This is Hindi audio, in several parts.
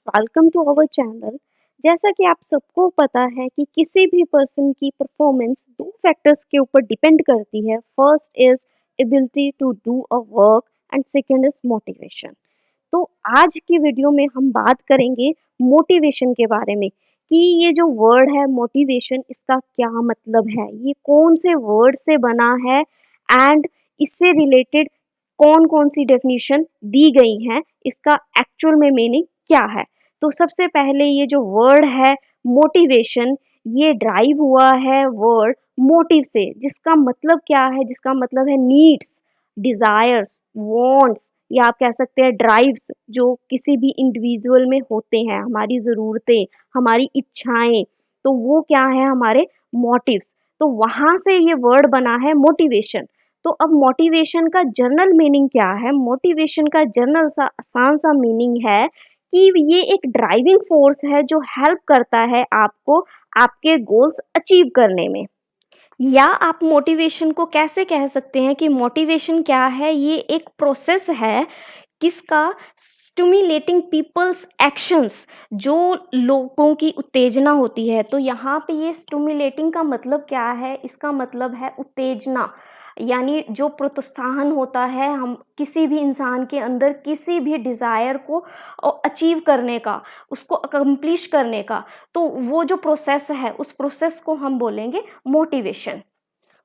Welcome to our channel. जैसा कि आप सबको पता है कि किसी भी पर्सन की परफॉर्मेंस दो फैक्टर्स के ऊपर डिपेंड करती है। First is ability to do a work and second is motivation. तो आज की वीडियो में हम बात करेंगे मोटिवेशन के बारे में कि ये जो वर्ड है मोटिवेशन, इसका क्या मतलब है, ये कौन से वर्ड से बना है एंड इससे रिलेटेड कौन कौन सी डेफिनेशन दी गई हैं, इसका एक्चुअल में मीनिंग क्या है। तो सबसे पहले ये जो वर्ड है मोटिवेशन, ये ड्राइव हुआ है वर्ड मोटिव से, जिसका मतलब क्या है, जिसका मतलब है नीड्स, डिजायर्स, वांट्स, या आप कह सकते हैं ड्राइव्स, जो किसी भी इंडिविजुअल में होते हैं, हमारी ज़रूरतें, हमारी इच्छाएं, तो वो क्या है, हमारे मोटिव्स। तो वहाँ से ये वर्ड बना है मोटिवेशन। तो अब मोटिवेशन का जनरल मीनिंग क्या है? मोटिवेशन का जनरल सा आसान सा मीनिंग है कि ये एक ड्राइविंग फोर्स है जो हेल्प करता है आपको आपके गोल्स अचीव करने में। या आप मोटिवेशन को कैसे कह सकते हैं कि मोटिवेशन क्या है, ये एक प्रोसेस है किसका, स्टिमुलेटिंग पीपल्स एक्शंस, जो लोगों की उत्तेजना होती है। तो यहाँ पे ये स्टिमुलेटिंग का मतलब क्या है, इसका मतलब है उत्तेजना, यानी जो प्रोत्साहन होता है हम किसी भी इंसान के अंदर किसी भी डिज़ायर को अचीव करने का, उसको अकम्प्लिश करने का। तो वो जो प्रोसेस है उस प्रोसेस को हम बोलेंगे मोटिवेशन।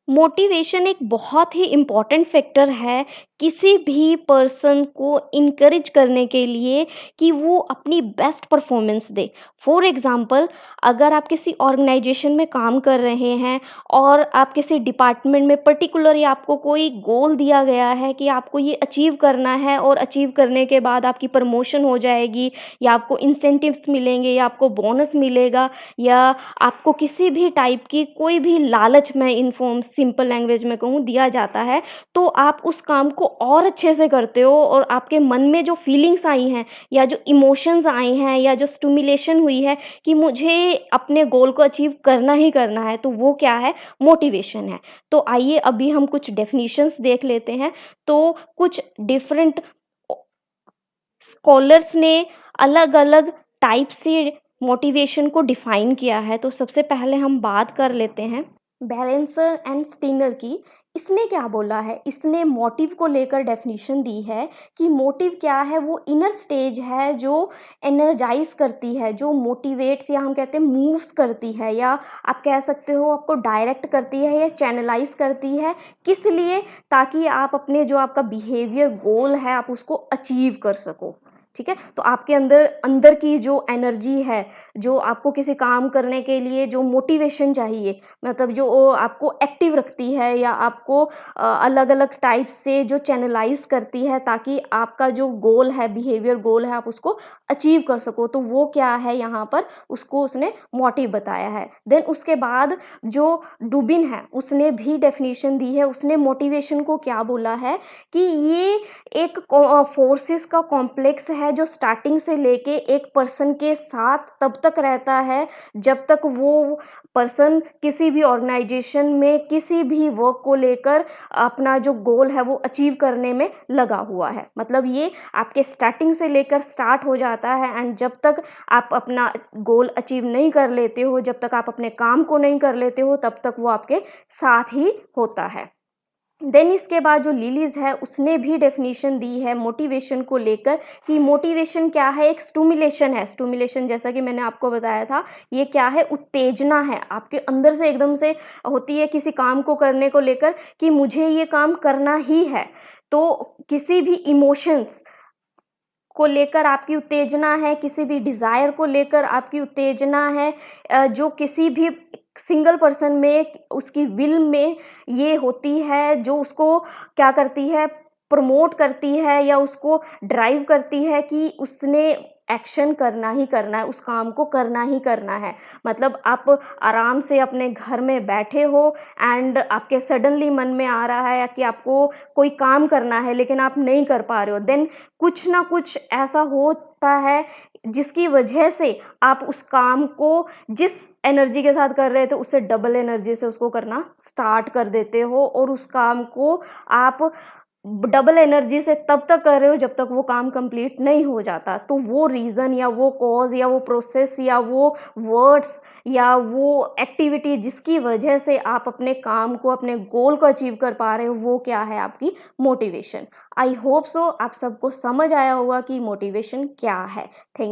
मोटिवेशन एक बहुत ही इम्पॉर्टेंट फैक्टर है किसी भी पर्सन को इनकरेज करने के लिए कि वो अपनी best performance they. For example, अगर आप किसी ऑर्गेनाइजेशन में काम कर रहे हैं और आप किसी डिपार्टमेंट में पर्टिकुलरली आपको कोई गोल दिया गया है कि आपको ये अचीव करना है और अचीव करने के बाद आपकी प्रमोशन हो जाएगी, या आपको इंसेंटिव्स मिलेंगे, या आपको बोनस मिलेगा, या आपको किसी भी टाइप की कोई भी लालच में इन्फॉर्म सिंपल लैंग्वेज में कहूँ दिया जाता है, तो आप उस काम को और अच्छे से करते हो और आपके मन में जो फीलिंग्स आई हैं या जो इमोशंस आए हैं या जो स्टिमुलेशन हुई है कि मुझे अपने गोल को अचीव करना ही करना है, तो वो क्या है, मोटिवेशन है। तो आइए अभी हम कुछ डेफिनेशंस देख लेते हैं। तो कुछ डिफरेंट स्कॉलर्स ने अलग अलग टाइप से मोटिवेशन को डिफाइन किया है। तो सबसे पहले हम बात कर लेते हैं बैलेंसर एंड स्टिंगर की। इसने क्या बोला है, इसने मोटिव को लेकर डेफिनेशन दी है कि मोटिव क्या है, वो इनर स्टेज है जो एनर्जाइज करती है, जो मोटिवेट्स, या हम कहते हैं मूव्स करती है, या आप कह सकते हो आपको डायरेक्ट करती है या चैनलाइज करती है। किस लिए? ताकि आप अपने जो आपका बिहेवियर गोल है आप उसको अचीव कर सको। ठीक है, तो आपके अंदर अंदर की जो एनर्जी है, जो आपको किसी काम करने के लिए जो मोटिवेशन चाहिए, मतलब जो आपको एक्टिव रखती है या आपको अलग अलग टाइप से जो चैनलाइज करती है ताकि आपका जो गोल है, बिहेवियर गोल है, आप उसको अचीव कर सको, तो वो क्या है यहाँ पर, उसको उसने मोटिव बताया है। देन उसके बाद जो डुबिन है उसने भी डेफिनेशन दी है। उसने मोटिवेशन को क्या बोला है कि ये एक फोर्सेस का कॉम्प्लेक्स है जो स्टार्टिंग से लेके एक पर्सन के साथ तब तक रहता है जब तक वो पर्सन किसी भी ऑर्गेनाइजेशन में किसी भी वर्क को लेकर अपना जो गोल है वो अचीव करने में लगा हुआ है। मतलब ये आपके स्टार्टिंग से लेकर स्टार्ट हो जाता है, एंड जब तक आप अपना गोल अचीव नहीं कर लेते हो, जब तक आप अपने काम को नहीं कर लेते हो, तब तक वो आपके साथ ही होता है। देन इसके बाद जो लिलीज है उसने भी डेफिनेशन दी है मोटिवेशन को लेकर कि मोटिवेशन क्या है, एक स्टिमुलेशन है। स्टिमुलेशन जैसा कि मैंने आपको बताया था, ये क्या है, उत्तेजना है, आपके अंदर से एकदम से होती है किसी काम को करने को लेकर कि मुझे ये काम करना ही है। तो किसी भी इमोशंस को लेकर आपकी उत्तेजना है, किसी भी डिज़ायर को लेकर आपकी उत्तेजना है, जो किसी भी सिंगल पर्सन में उसकी विल में ये होती है, जो उसको क्या करती है, प्रमोट करती है या उसको ड्राइव करती है कि उसने एक्शन करना ही करना है, उस काम को करना ही करना है। मतलब आप आराम से अपने घर में बैठे हो एंड आपके सडनली मन में आ रहा है कि आपको कोई काम करना है लेकिन आप नहीं कर पा रहे हो, देन कुछ ना कुछ ऐसा होता है जिसकी वजह से आप उस काम को जिस एनर्जी के साथ कर रहे थे उससे डबल एनर्जी से उसको करना स्टार्ट कर देते हो और उस काम को आप डबल एनर्जी से तब तक कर रहे हो जब तक वो काम कंप्लीट नहीं हो जाता। तो वो रीज़न या वो कॉज़ या वो प्रोसेस या वो वर्ड्स या वो एक्टिविटी जिसकी वजह से आप अपने काम को, अपने गोल को अचीव कर पा रहे हो, वो क्या है? आपकी मोटिवेशन। आई होप सो आप सबको समझ आया होगा कि मोटिवेशन क्या है। थैंक